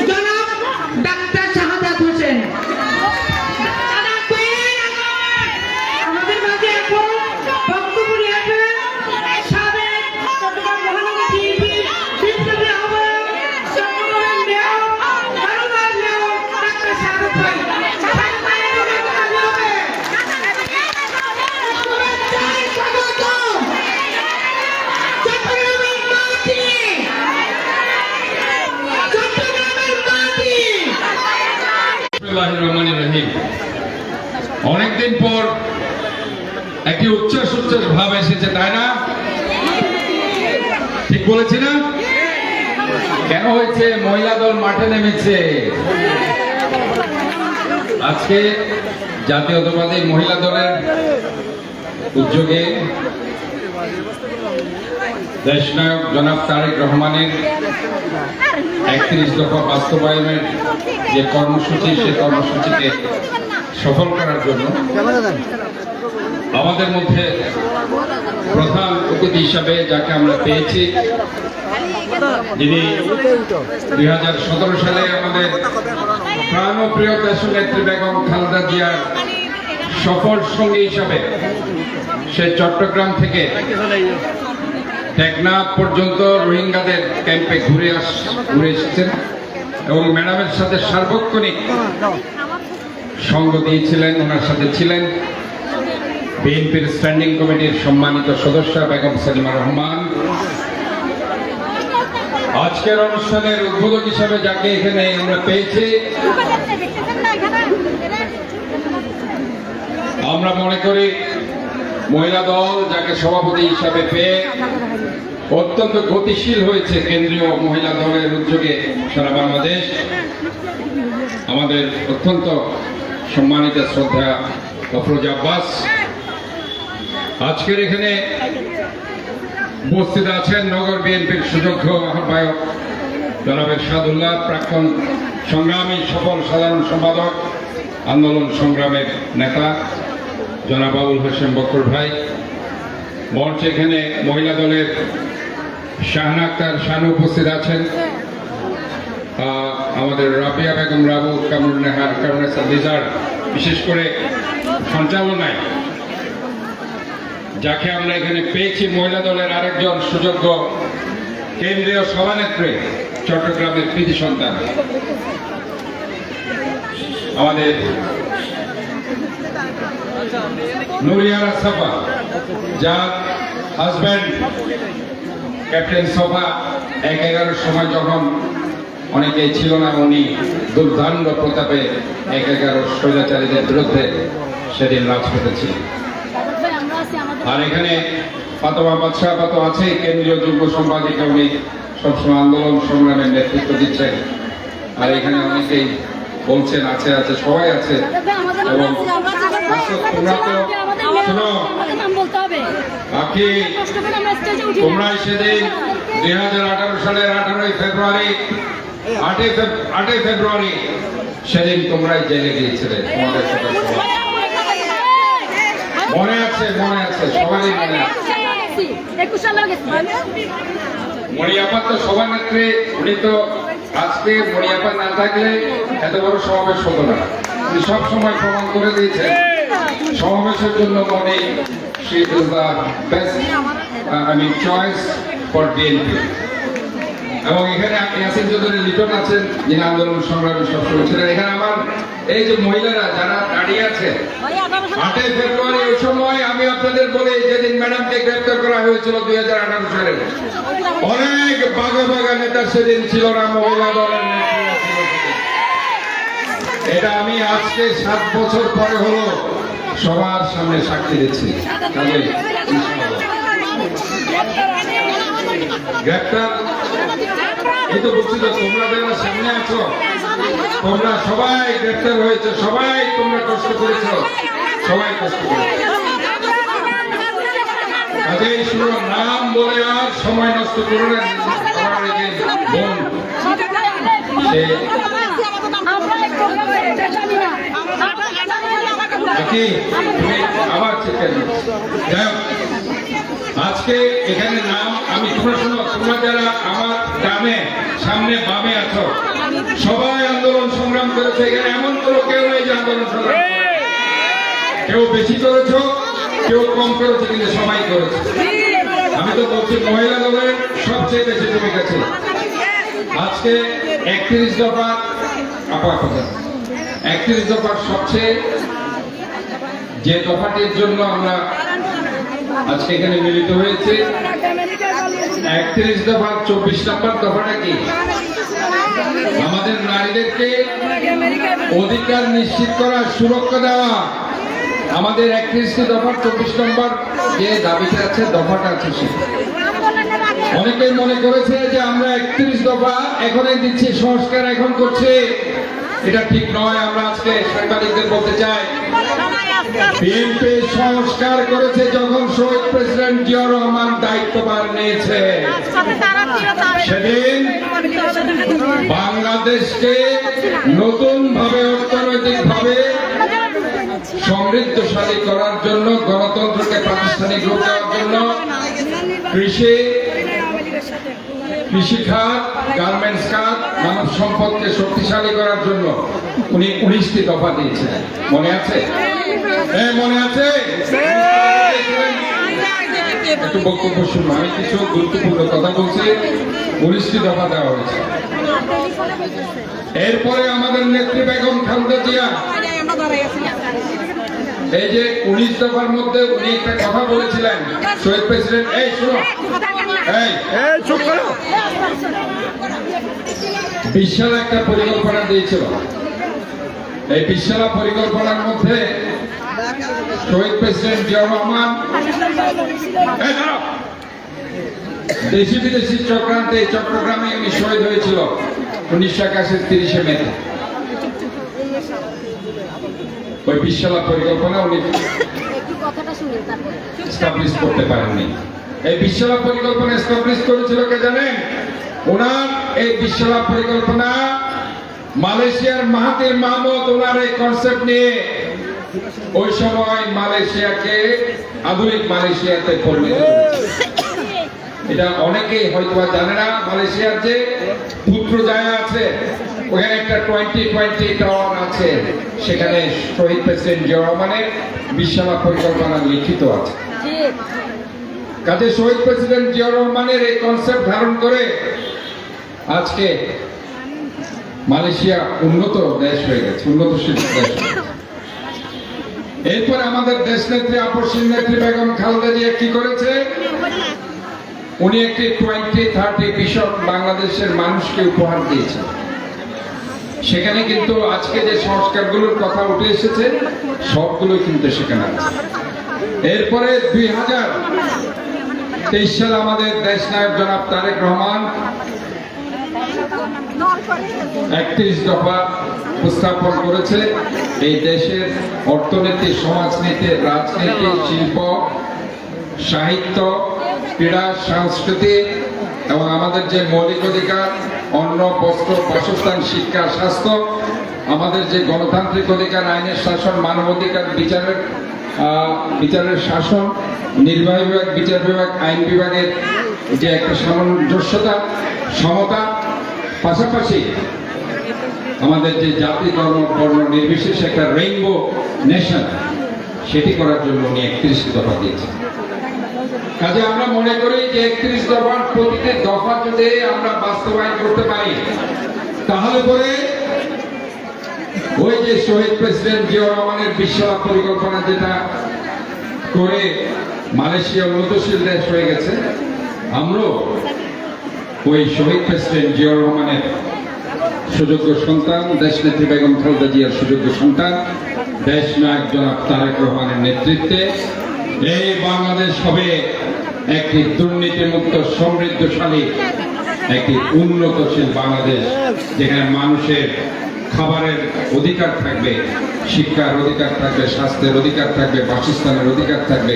জনাব ডাক্তার শাহাদাত হোসেন। আমাদের মাঝে এখন বক্তব্য নিয়ে আসবেন সাবেক চট্টগ্রাম মহানগর বিএনপির বিপ্লবী আহ্বায়ক সংগঠনের মেয়র দারোগার মেয়র ডাক্তার শাহাদাত ভাই। অনেকদিন পর একটি উচ্ছ্বাস ভাব এসেছে, তাই না? ঠিক বলেছি না? কেন হয়েছে? মহিলা দল মাঠে নেমেছে। আজকে জাতীয়তাবাদী মহিলা দলের উদ্যোগে দেশনায়ক জনাব তারেক রহমানের 31 দফা বাস্তবায়নের যে কর্মসূচি, সে কর্মসূচিকে সফল করার জন্য আমাদের মধ্যে প্রধান অতিথি হিসাবে যাকে আমরা পেয়েছি, যিনি 2017 সালে আমাদের প্রাণপ্রিয় দেশনেত্রী বেগম খালেদা জিয়ার সফল সঙ্গী হিসাবে সে চট্টগ্রাম থেকে টেকনাফ পর্যন্ত রোহিঙ্গাদের ক্যাম্পে ঘুরে এসেছেন এবং ম্যাডামের সাথে সার্বক্ষণিক সঙ্গ দিয়েছিলেন। ওনার সাথে ছিলেন বিএনপির স্ট্যান্ডিং কমিটির সম্মানিত সদস্য বেগম সালিমা রহমান। আজকের অনুষ্ঠানের উদ্বোধক হিসাবে যাকে এখানে আমরা পেয়েছি, আমরা মনে করি মহিলা দল যাকে সভাপতি হিসাবে পেয়ে অত্যন্ত গতিশীল হয়েছে কেন্দ্রীয় মহিলা দলের উদ্যোগে সারা বাংলাদেশ, আমাদের অত্যন্ত সম্মানিত শ্রদ্ধা আফরোজা আব্বাস আজকের এখানে উপস্থিত আছেন। নগর বিএনপির সুযোগ্য আহ্বায়ক জনাব এরশাদুল্লাহ, প্রাক্তন সংগ্রামী সফল সাধারণ সম্পাদক, আন্দোলন সংগ্রামের নেতা জনাব আবুল হোসেন বকর ভাই। মঞ্চে এখানে মহিলা দলের শাহানা আক্তার শানু উপস্থিত আছেন, আমাদের রাবিয়া বেগম রাবু, কামরুন নেহার, কারুনেসা লিজার, বিশেষ করে সঞ্চালনায় যাকে আমরা এখানে পেয়েছি মহিলা দলের আরেকজন সুযোগ্য কেন্দ্রীয় সভানেত্রী, চট্টগ্রামের কৃতি সন্তান আমাদের নুরিয়ারা সাফা, যার হাজব্যান্ড ক্যাপ্টেন সোফা 1-11 সময় যখন অনেকেই ছিল না, উনি দুর্দান্ত প্রতাপে 1-11 স্বৈরাচারীদের বিরুদ্ধে সেদিন রাজপথে ছিলেন। আর এখানে ফাতেমা বাদশাহ তো আছে, কেন্দ্রীয় যুগ্ম সম্পাদিকা, উনি সবসময় আন্দোলন সংগ্রামের নেতৃত্ব দিচ্ছেন। আর এখানে অনেকেই বলছেন আছে আছে সবাই আছে। এবং তোমরা তো শোনো, তোমরাই সেদিন 2018 সালের 18 ফেব্রুয়ারি 8 ফেব্রুয়ারি সেদিন তোমরাই জেলে গিয়েছিলে। তোমাদের সাথে মনে আছে, মনে আছে, সবারই মনে আছে। মরিয়াপা তো সভানেত্রী, উনি তো আজকে মরিয়াপা না থাকলে এত বড় সমাবেশ হতো না। উনি সব সময় প্রমাণ করে দিয়েছেন সমাবেশের জন্য মনে she is the best choice for BNP। এবং এখানে ইয়াসিন চৌধুরী লিটন আছেন, যিনি আন্দোলন সংগ্রামে সবসময় ছিলেন। এখানে আমার এই যে মহিলারা যারা দাঁড়িয়ে আছে, 8 ফেব্রুয়ারি ওই সময় আমি আপনাদের বলি, যেদিন ম্যাডামকে গ্রেপ্তার করা হয়েছিল 2018 সালে, অনেক বাঘা বাঘা নেতা সেদিন ছিল না, মহিলা দলের নেত্রীরা ছিল। এটা আমি আজকে 7 বছর পরে হলো সবার সামনে সাক্ষী দিচ্ছি। গ্রেপ্তার এই তো বলছি তো, তোমরা যারা সামনে আছো, তোমরা সবাই গ্রেপ্তার হয়েছে, সবাই তোমরা কষ্ট করেছ, সবাই কষ্ট করেছ। কাজেই শুধু নাম বলে আর সময় নষ্ট করো না। আমার এই যে বোন, আবার যাই হোক, আজকে এখানে নাম আমি, তোমরা শোনো, তোমরা যারা আমার গ্রামে সামনে বামে আছো, সবাই আন্দোলন সংগ্রাম করেছে। এখানে এমন কোনো কেউ নেই যে আন্দোলন সংগ্রাম করে নাই। কেউ বেশি করেছ, কেউ কম করেছে, কিন্তু সবাই করেছে। আমি তো বলছি মহিলা দলের সবচেয়ে বেশি ভূমিকা ছিল। আজকে 31 দফা আপাতত 31 দফার সবচেয়ে যে দফাটির জন্য আমরা আজকে এখানে মিলিত হয়েছে, 31 দফার 24 নম্বর দফাটা কি? আমাদের নারীদেরকে অধিকার নিশ্চিত করা, সুরক্ষা দেওয়া। আমাদের 31 দফার 24 নম্বর যে দাবিটা আছে, দফাটা আছে, অনেকেই মনে করেছে যে আমরা 31 দফা এখনই দিচ্ছি, সংস্কার এখন করছে। এটা ঠিক নয়। আমরা আজকে সাংবাদিকদের বলতে চাই, বিএনপি সংস্কার করেছে যখন শহীদ প্রেসিডেন্ট জিয়াউর রহমান দায়িত্বভার নিয়েছে। সেদিন বাংলাদেশকে নতুন ভাবে অর্থনৈতিক ভাবে সমৃদ্ধশালী করার জন্য, গণতন্ত্রকে প্রাতিষ্ঠানিক রূপ দেওয়ার জন্য, কৃষি খাত, গার্মেন্টস খাত, মানব সম্পদকে শক্তিশালী করার জন্য উনি 19টি দফা দিয়েছিলেন। মনে আছে? মনে আছে? একটু বক্তব্য শুনুন। আমি কিছু গুরুত্বপূর্ণ কথা বলছি। 19টি দফা দেওয়া হয়েছে। এরপরে আমাদের নেত্রী বেগম খালেদা জিয়া এই যে 19 দফার মধ্যে উনি একটা কথা বলেছিলেন, শহীদ প্রেসিডেন্ট, এই শোনো, বিশাল একটা পরিকল্পনা দিয়েছিল। এই বিশাল পরিকল্পনার মধ্যে শহীদ প্রেসিডেন্ট জিয়াউর রহমান দেশি বিদেশি চক্রান্তে চট্টগ্রামে উনি শহীদ হয়েছিল 1981 30 মে। ওই বিশাল পরিকল্পনা উনি এস্টাবলিশ করতে পারেননি। এই বিশাল পরিকল্পনা এস্টাবলিশ করেছিল কে জানেন? ওনার এই বিশাল পরিকল্পনা মালয়েশিয়ার মাহাতির মাহমুদ ওনার এই কনসেপ্ট নিয়ে ওই সময় মালয়েশিয়াকে আধুনিক মালয়েশিয়াতে পরিণত করেছে। এটা অনেকেই হয়তো জানে না। মালয়েশিয়ার যে পুত্রজায়া আছে, ওখানে একটা 2020 টাওয়ার আছে, সেখানে শহীদ প্রেসিডেন্ট জিয়াউর রহমানের বিশাল পরিকল্পনা লিখিত আছে। কাজে শহীদ প্রেসিডেন্ট জিয়াউর রহমানের এই কনসেপ্ট ধারণ করে আজকে মালয়েশিয়া উন্নত দেশ হয়ে গেছে, উন্নতশীল দেশ। এরপর আমাদের দেশ নেত্রী, আপসীন নেত্রী বেগম খালেদা জিয়া কি করেছে? উনি একটি 2030 ভিশন বাংলাদেশের মানুষকে উপহার দিয়েছেন। সেখানে কিন্তু আজকে যে সংস্কারগুলোর কথা উঠে এসেছে, সবগুলো কিন্তু সেখানে আছে। এরপরে 2023 সালে আমাদের দেশ নায়ক জনাব তারেক রহমান 31 দফা উপস্থাপন করেছে। এই দেশের অর্থনীতি, সমাজনীতি, রাজনীতি, শিল্প, সাহিত্য, ক্রীড়া, সংস্কৃতি এবং আমাদের যে মৌলিক অধিকার, অন্ন, বস্ত্র, বাসস্থান, শিক্ষা, স্বাস্থ্য, আমাদের যে গণতান্ত্রিক অধিকার, আইনের শাসন, মানবাধিকার, বিচারের শাসন, নির্বাহী বিভাগ, বিচার বিভাগ, আইন বিভাগের যে একটা সামঞ্জস্যতা, সমতা, পাশাপাশি আমাদের যে জাতি, ধর্ম, বর্ণ নির্বিশেষে একটা রেইনবো নেশন, সেটি করার জন্য উনি 31 দফা দিয়েছেন। কাজে আমরা মনে করি যে 31 দফার প্রতিটি দফা যদি আমরা বাস্তবায়ন করতে পারি, তাহলে পরে ওই যে শহীদ প্রেসিডেন্ট জিয়াউর রহমানের বিশাল পরিকল্পনা যেটা করে মালয়েশিয়া উন্নতশীল দেশ হয়ে গেছে, আমরাও ওই শহীদ প্রেসিডেন্ট জিয়াউর রহমানের সুযোগ্য সন্তান, দেশ নেত্রী বেগম খালেদা জিয়ার সুযোগ্য সন্তান, দেশ নায়ক জনাব তারেক রহমানের নেতৃত্বে এই বাংলাদেশ হবে একটি দুর্নীতিমুক্ত, সমৃদ্ধশালী, একটি উন্নতশীল বাংলাদেশ, যেখানে মানুষের খাবারের অধিকার থাকবে, শিক্ষার অধিকার থাকবে, স্বাস্থ্যের অধিকার থাকবে, বাসস্থানের অধিকার থাকবে,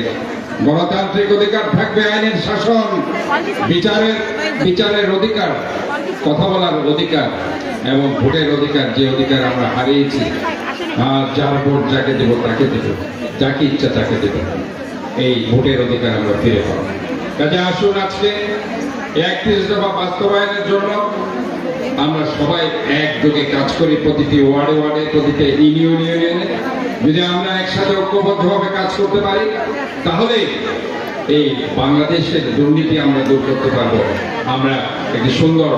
গণতান্ত্রিক অধিকার থাকবে, আইনের শাসন, বিচারের অধিকার, কথা বলার অধিকার এবং ভোটের অধিকার, যে অধিকার আমরা হারিয়েছি। যার ভোট যাকে দেব তাকে দেব, যাকে ইচ্ছা তাকে দেব, এই ভোটের অধিকার আমরা ফিরে পাবো। কাজে আসুন আজকে 31 দফা বাস্তবায়নের জন্য আমরা সবাই একযোগে কাজ করি, প্রতিটি ওয়ার্ডে ওয়ার্ডে, প্রতিটি ইউনিয়নে। যদি আমরা একসাথে ঐক্যবদ্ধভাবে কাজ করতে পারি, তাহলে এই বাংলাদেশের দুর্নীতি আমরা দূর করতে পারবো। আমরা একটি সুন্দর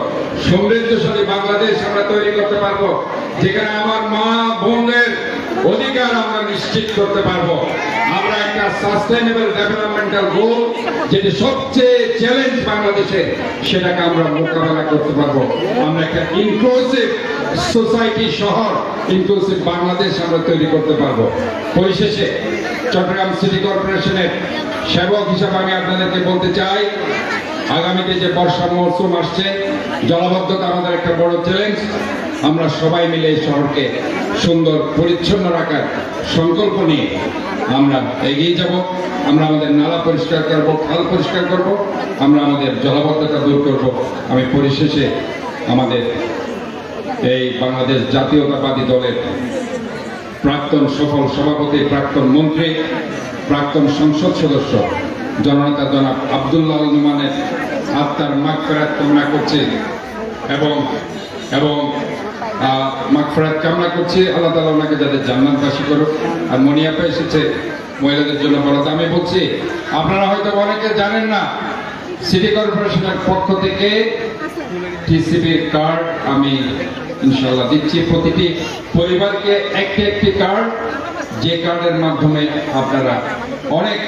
সমৃদ্ধশালী বাংলাদেশ আমরা তৈরি করতে পারবো, যেখানে আমার মা বোনদের অধিকার আমরা নিশ্চিত করতে পারবো। আমরা একটা সাস্টেইনেবল ডেভেলপমেন্টাল গোল, যেটি সবচেয়ে চ্যালেঞ্জ বাংলাদেশে, সেটাকে আমরা মোকাবেলা করতে পারবো। আমরা একটা ইনক্লুসিভ সোসাইটি, শহর ইনক্লুসিভ বাংলাদেশ আমরা তৈরি করতে পারবো। পরিশেষে চট্টগ্রাম সিটি কর্পোরেশনের সেবক হিসাবে আমি আপনাদেরকে বলতে চাই, আগামীতে যে বর্ষা মৌসুম আসছে, জলাবদ্ধতা আমাদের একটা বড় চ্যালেঞ্জ। আমরা সবাই মিলে এই শহরকে সুন্দর পরিচ্ছন্ন রাখার সংকল্প নিয়ে আমরা এগিয়ে যাব। আমরা আমাদের নালা পরিষ্কার করব, খাল পরিষ্কার করব, আমরা আমাদের জলাবদ্ধতা দূর করব। আমি পরিশেষে আমাদের এই বাংলাদেশ জাতীয়তাবাদী দলের প্রাক্তন সফল সভাপতি, প্রাক্তন মন্ত্রী, প্রাক্তন সংসদ সদস্য জননেতা জনাব আব্দুল্লাহ আল নুমানের আত্মার মাগফিরাত কামনা করছি এবং মাগফিরাত কামনা করছি। আল্লাহ তাআলা ওনাকে যাদের জান্নাতবাসী করুক। আর মনিয়াপা এসেছে মহিলাদের জন্য বড়, আমি বলছি আপনারা হয়তো অনেকে জানেন না, সিটি কর্পোরেশনের পক্ষ থেকে টিসিবির কার্ড আমি ইনশাআল্লাহ দিচ্ছি প্রতিটি পরিবারকে একটি একটি কার্ড, যে কার্ডের মাধ্যমে আপনারা অনেক